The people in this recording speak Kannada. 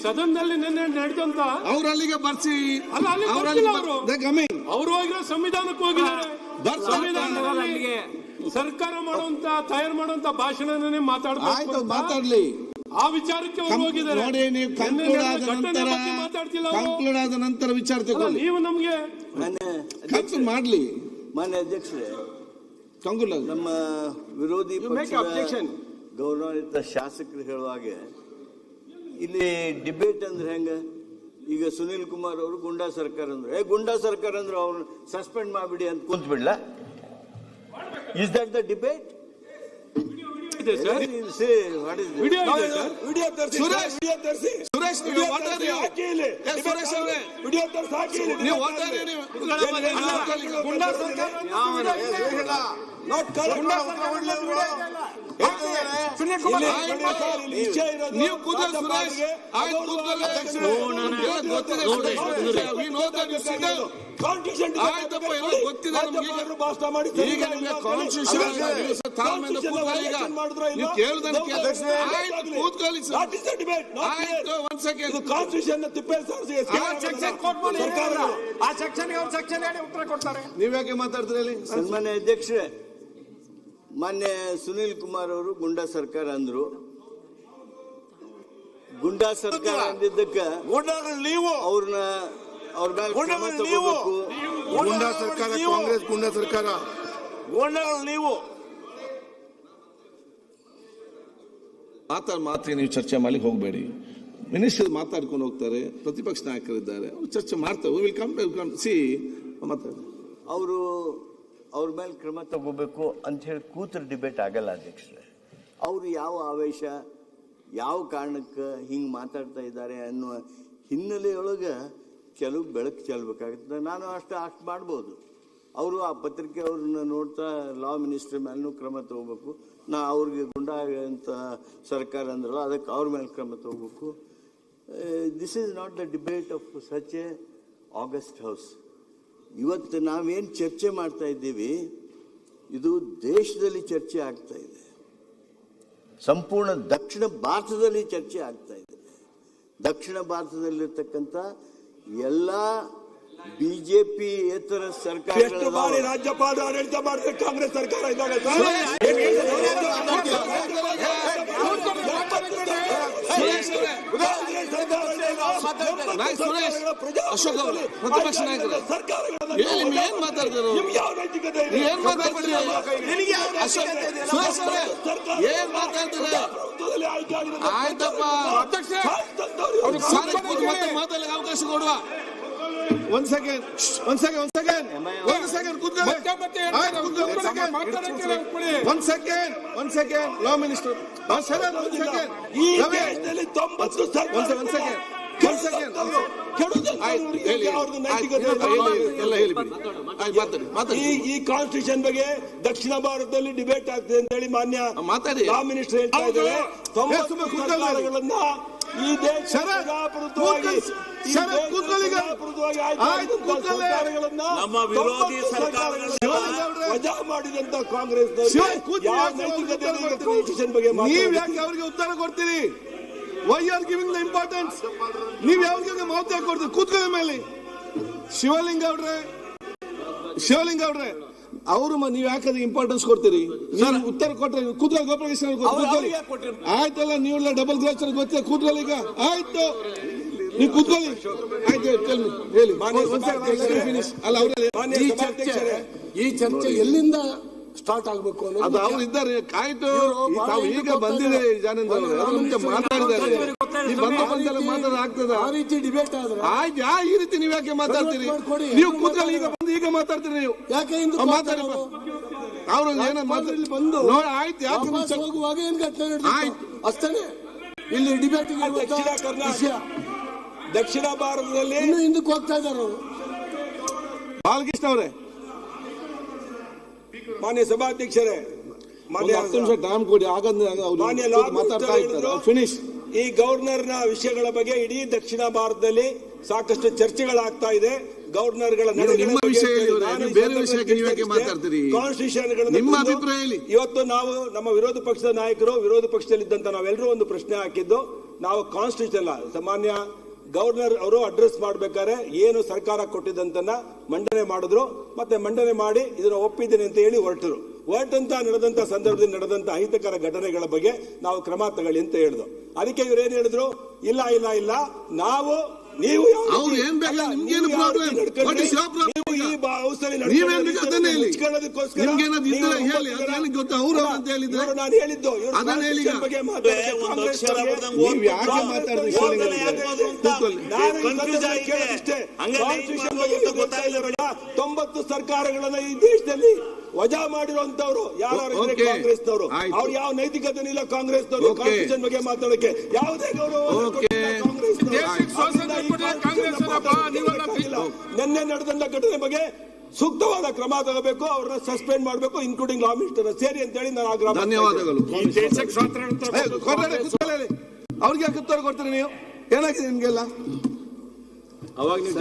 ಸದನದಲ್ಲಿ ನಿನ್ನೆ ನಡೆದಂತ ಅವ್ರು ಅಲ್ಲಿಗೆ ಬರ್ಸಿ ಅಲ್ಲ ಅಲ್ಲಿ ಅವರು ಹೋಗಿರೋ ಸಂವಿಧಾನಕ್ಕೆ ಹೋಗಿದ್ದಾರೆ. ಸಂವಿಧಾನದಲ್ಲಿ ಸರ್ಕಾರ ಮಾಡುವಂತ ತಯಾರು ಮಾಡುವಂತ ಭಾಷಣನೇ ಮಾತಾಡ್ಲಿ. ಆ ವಿಚಾರಕ್ಕೆ ಅವರು ಹೋಗಿದ್ದಾರೆ. ನೋಡಿ, ನೀವು ಕನ್ಕ್ಲೂಡ್ ಆದ ನಂತರ ವಿಚಾರ ತಗೊಳ್ಳಿ. ನೀವು ನಮ್ಗೆ ಮಾಡ್ಲಿ. ಮಾನ್ಯ ಅಧ್ಯಕ್ಷರೇ, ನಮ್ಮ ವಿರೋಧಿ ಗೌರವಾನ್ವಿತ ಶಾಸಕರು ಹೇಳುವಾಗೆ ಇಲ್ಲಿ ಡಿಬೇಟ್ ಅಂದ್ರೆ ಹೆಂಗ? ಈಗ ಸುನೀಲ್ ಕುಮಾರ್ ಅವರು ಗುಂಡಾ ಸರ್ಕಾರ ಅಂದ್ರೆ ಗುಂಡಾ ಸರ್ಕಾರ ಅಂದ್ರೆ ಅವ್ರನ್ನ ಸಸ್ಪೆಂಡ್ ಮಾಡ್ಬಿಡಿ ಅಂತ ಕುಂತ ಬಿಡ್ಲ? Is that the debate? ನೀವ್ಯಾಕೆ ಮಾತಾಡ್ತೀರಿ? ಸನ್ಮಾನ್ಯ ಅಧ್ಯಕ್ಷರೇ, ಮಾನ್ಯ ಸುನೀಲ್ ಕುಮಾರ್ ಅವರು ಗುಂಡಾ ಸರ್ಕಾರ ಅಂದ್ರು. ಗುಂಡಾ ಸರ್ಕಾರ ಅಂದಿದ್ದಕ್ಕೆ ನೀವು ಅವ್ರನ್ನ ಅವ್ರ ಮೇಲೆ ಕ್ರಮ ತಗೋಬೇಕು. ಗುಂಡಾ ಸರ್ಕಾರ, ಕಾಂಗ್ರೆಸ್ ಗುಂಡಾ ಸರ್ಕಾರ, ನೀವು ಮಾತ್ರ ನೀವು ಚರ್ಚೆ ಮಾಡಿ ಹೋಗಬೇಡಿ. ಮಿನಿಸ್ಟರ್ ಮಾತಾಡ್ಕೊಂಡು ಹೋಗ್ತಾರೆ, ಪ್ರತಿಪಕ್ಷ ನಾಯಕರಿದ್ದಾರೆ, ಅವ್ರು ಚರ್ಚೆ ಮಾಡ್ತಾರೆ. ಅವರು ಅವ್ರ ಮೇಲೆ ಕ್ರಮ ತಗೋಬೇಕು ಅಂತ ಹೇಳಿ ಕೂತ್ರ ಡಿಬೇಟ್ ಆಗಲ್ಲ ಅಧ್ಯಕ್ಷರೇ. ಅವರು ಯಾವ ಆವೇಶ, ಯಾವ ಕಾರಣಕ್ಕೆ ಹಿಂಗೆ ಮಾತಾಡ್ತಾ ಇದ್ದಾರೆ ಅನ್ನುವ ಹಿನ್ನೆಲೆಯೊಳಗೆ ಕೆಲವು ಬೆಳಕು ಚೆಲ್ಲಬೇಕಾಗುತ್ತೆ. ನಾನು ಅಷ್ಟು ಮಾಡ್ಬೋದು. ಅವರು ಆ ಪತ್ರಿಕೆ ಅವ್ರನ್ನ ನೋಡ್ತಾ ಲಾ ಮಿನಿಸ್ಟರ್ ಮೇಲೂ ಕ್ರಮ ತಗೋಬೇಕು. ಅವ್ರಿಗೆ ಗುಂಡಾ ಅಂತ ಸರ್ಕಾರ ಅಂದ್ರಲ್ಲ, ಅದಕ್ಕೆ ಅವ್ರ ಮೇಲೆ ಕ್ರಮ ತಗೋಬೇಕು. This is not the debate of such A August house. ಇವತ್ತು ನಾವೇನು ಚರ್ಚೆ ಮಾಡ್ತಾ ಇದ್ದೀವಿ, ಇದು ದೇಶದಲ್ಲಿ ಚರ್ಚೆ ಆಗ್ತಾ ಇದೆ, ಸಂಪೂರ್ಣ ದಕ್ಷಿಣ ಭಾರತದಲ್ಲಿ ಚರ್ಚೆ ಆಗ್ತಾ ಇದೆ. ದಕ್ಷಿಣ ಭಾರತದಲ್ಲಿರ್ತಕ್ಕಂಥ ಎಲ್ಲ ಬಿಜೆಪಿ ಯೇತರ ಸರ್ಕಾರ ಬಾರಿ ರಾಜ್ಯಪಾಲ ಆಡಳಿತ ಮಾಡಿದ್ರೆ ಕಾಂಗ್ರೆಸ್ ಸರ್ಕಾರ ಇದ್ದಾಗ ಅಶೋಕ್ ಅವರು ಪ್ರತಿಪಕ್ಷ ನಾಯಕರು ಏನ್ ಮಾತಾಡ್ತಾರೆ? ಏನ್ ಮಾತಾಡ್ತಾರೆ? ಏನ್ ಮಾತಾಡ್ತಾರೆ? ಆಯ್ತಪ್ಪ, ಮಾತಾಡಲಿಕ್ಕೆ ಅವಕಾಶ ಕೊಡುವ. ಒಂದ್ ಸೆಕೆಂಡ್ ಲಾ ಮಿನಿಸ್ಟರ್ ಈ ಕಾನ್ಸ್ಟಿಟ್ಯೂಷನ್ ಬಗ್ಗೆ ದಕ್ಷಿಣ ಭಾರತದಲ್ಲಿ ಡಿಬೇಟ್ ಆಗ್ತದೆ ಅಂತ ಹೇಳಿ ಮಾನ್ಯ ಮಾತಾಡಿ ಲಾ ಮಿನಿಸ್ಟರ್ ಹೇಳ್ತಾ ಇದ್ದಾರೆ. ಈ ದೇಶ ನಮ್ಮ ವಿರೋಧಿ ವಜಾ ಮಾಡಿದಂತ ಕಾಂಗ್ರೆಸ್ ನೀವು ಯಾಕೆ ಅವ್ರಿಗೆ ಉತ್ತರ ಕೊಡ್ತೀರಿ? Why are giving the importance? ನೀವ್ ಯಾವ್ರಿಗೆ ಮಾತು ಯಾಕೆ ಕೊಡ್ತೀರಿ? ಕೂತ್ಕೊಳ್ಳಿ ಮೇಲೆ. ಶಿವಲಿಂಗ ಅವ್ರೆ ಅವರು ನೀವ್ ಯಾಕಂದ್ರೆ ಇಂಪಾರ್ಟೆನ್ಸ್ ಕೊಡ್ತೀರಿ? ಉತ್ತರ ಕೊಟ್ರೆ ಕೂತ್ಕೊಳ್ಳಿ. ಗೋಪಾಲಕೃಷ್ಣ ಕೂತ್ಕೊಳ್ಳಿ. ಆಯ್ತಲ್ಲ, ನೀವೆಲ್ಲ ಡಬಲ್ ಗ್ರಾಚರ್ ಗೊತ್ತಿಲ್ಲ. ಕೂತ್ಕೊಳ್ಳಿ. ಈಗ ಆಯ್ತು, ನೀವು ಕೂತ್ಕೊಳ್ಳಿ. ಆಯ್ತು, ಹೇಳಿ. ಅಲ್ಲ, ಈ ಚರ್ಚೆ ಎಲ್ಲಿಂದ ಸ್ಟಾರ್ಟ್ ಆಗ್ಬೇಕು ಅದು ಅವ್ರು ಇದ್ದಾರೆ. ಆಯ್ತು, ಈಗ ಬಂದಿದೆ ಜಾನೇಂದ್ರ ಅವರು ಮಾತಾಡಿದ್ದಾರೆ. ಮಾತಾಡೋದಾಗ್ತದ? ಆ ರೀತಿ ಡಿಬೇಟ್ ಆದ್ರೆ ಆಯ್ತು, ಈ ರೀತಿ ನೀವ್ ಯಾಕೆ ಮಾತಾಡ್ತೀರಿ? ನೀವು ಕೂತ್ಕೊಳ್ಳಿ. ಈಗ ಮಾತಾಡ್ತೀರಿ ನೀವು. ಯಾಕೆ ಮಾತಾಡಿ ಅವ್ರು ಏನ ಮಾತಾಡಲಿ ಬಂದು ನೋಡಿ. ಆಯ್ತು, ಯಾಕೆ ಹೋಗುವಾಗ ಏನ್ ಘಟನೆ ಆಯ್ತು ಅಷ್ಟೇ. ಇಲ್ಲಿ ಡಿಬೇಟ್ ದಕ್ಷಿಣ ಭಾರತದಲ್ಲಿ ಇನ್ನು ಹಿಂದಕ್ಕೆ ಹೋಗ್ತಾ ಇದ್ದಾರೆ ಅವರು. ಬಾಲಕೃಷ್ಣ ಅವರೇ, ಮಾನ್ಯ ಸಭಾಧ್ಯಕ್ಷರೇ, ಟೈಮ್ ಕೊಡಿ. ಮಾತಾಡ್ತಾ ಇದ್ದಾರೆ. ಫಿನಿಶ್. ಈ ಗವರ್ನರ್ನ ವಿಷಯಗಳ ಬಗ್ಗೆ ಇಡೀ ದಕ್ಷಿಣ ಭಾರತದಲ್ಲಿ ಸಾಕಷ್ಟು ಚರ್ಚೆಗಳಾಗ್ತಾ ಇದೆ. ಗವರ್ನರ್ಗಳ ಅಭಿಪ್ರಾಯ. ಇವತ್ತು ನಾವು ನಮ್ಮ ವಿರೋಧ ಪಕ್ಷದ ನಾಯಕರು, ವಿರೋಧ ಪಕ್ಷದಲ್ಲಿದ್ದಂತ ನಾವೆಲ್ಲರೂ ಒಂದು ಪ್ರಶ್ನೆ ಹಾಕಿದ್ದು, ನಾವು ಕಾನ್ಸ್ಟಿಟ್ಯೂಷನ್ ಸಾಮಾನ್ಯ ಗವರ್ನರ್ ಅವರು ಅಡ್ರೆಸ್ ಮಾಡ್ಬೇಕಾದ್ರೆ ಏನು ಸರ್ಕಾರ ಕೊಟ್ಟಿದ್ದಂತನ್ನ ಮಂಡನೆ ಮಾಡಿದ್ರು, ಮತ್ತೆ ಮಂಡನೆ ಮಾಡಿ ಇದನ್ನ ಒಪ್ಪಿದ್ದೀನಿ ಅಂತ ಹೇಳಿ ಹೊರಟಂತ ನಡೆದಂತ ಸಂದರ್ಭದಲ್ಲಿ ನಡೆದಂತ ಅಹಿತಕರ ಘಟನೆಗಳ ಬಗ್ಗೆ ನಾವು ಕ್ರಮ ತಗೊಳ್ಳಿ ಅಂತ ಹೇಳಿದ್ರು. ಅದಕ್ಕೆ ಇವ್ರು ಏನ್ ಹೇಳಿದ್ರು, ಇಲ್ಲ ಇಲ್ಲ ಇಲ್ಲ ನಾವು ನೀವು ಅವ್ರು ಏನ್ ಬೇಕಾ ನಿಮ್ಗೇನು problem, what is your problem? ನೀವೇನ್ ಬೇಕು ಅದನ್ನ ಹೇಳಿ, ನಿಮ್ಗೇನಾದ್ರು ಇದ್ರೆ ಹೇಳಿ, ಅದೇನು ಗೊತ್ತಾ ಅವ್ರು ಅಂತ ಹೇಳಿದ್ರೆ ನಾನು ಹೇಳಿದ್ದು ಅದನ್ನ ಹೇಳಿ. ನೀವು ಯಾಕೆ ಮಾತಾಡಿದ್ರಿ? ತೊಂಬತ್ತು ಸರ್ಕಾರಗಳನ್ನ ಈ ದೇಶದಲ್ಲಿ ವಜಾ ಮಾಡಿರುವಂತವ್ರು ಯಾರು ಕಾಂಗ್ರೆಸ್ನವರು. ಅವ್ರು ಯಾವ ನೈತಿಕತೆ ಇಲ್ಲ ಕಾಂಗ್ರೆಸ್ನವರು. ಕಾನ್ಸ್ಟಿಟ್ಯೂಷನ್ ಬಗ್ಗೆ ಮಾತಾಡೋಕೆ ಯಾವುದೇ ಗೌರವ ನಿನ್ನೆ ನಡೆದಂತ ಘಟನೆ ಬಗ್ಗೆ ಸೂಕ್ತವಾದ ಕ್ರಮ ತಗೋಬೇಕು, ಅವ್ರನ್ನ ಸಸ್ಪೆಂಡ್ ಮಾಡಬೇಕು, ಇನ್ಕ್ಲೂಡಿಂಗ್ ಲಾ ಮಿನಿಸ್ಟರ್ ಸೇರಿ ಅಂತ ಹೇಳಿ ನಾನು ಆಗ್ರಹ. ಧನ್ಯವಾದಗಳು. ಅವ್ರಿಗೆ ಯಾಕೆ ಉತ್ತರ ಕೊಡ್ತೀರಿ ನೀವು? ಏನಾಗಿದೆ ನಿಮ್ಗೆಲ್ಲ? ಅವಾಗ ನೀವು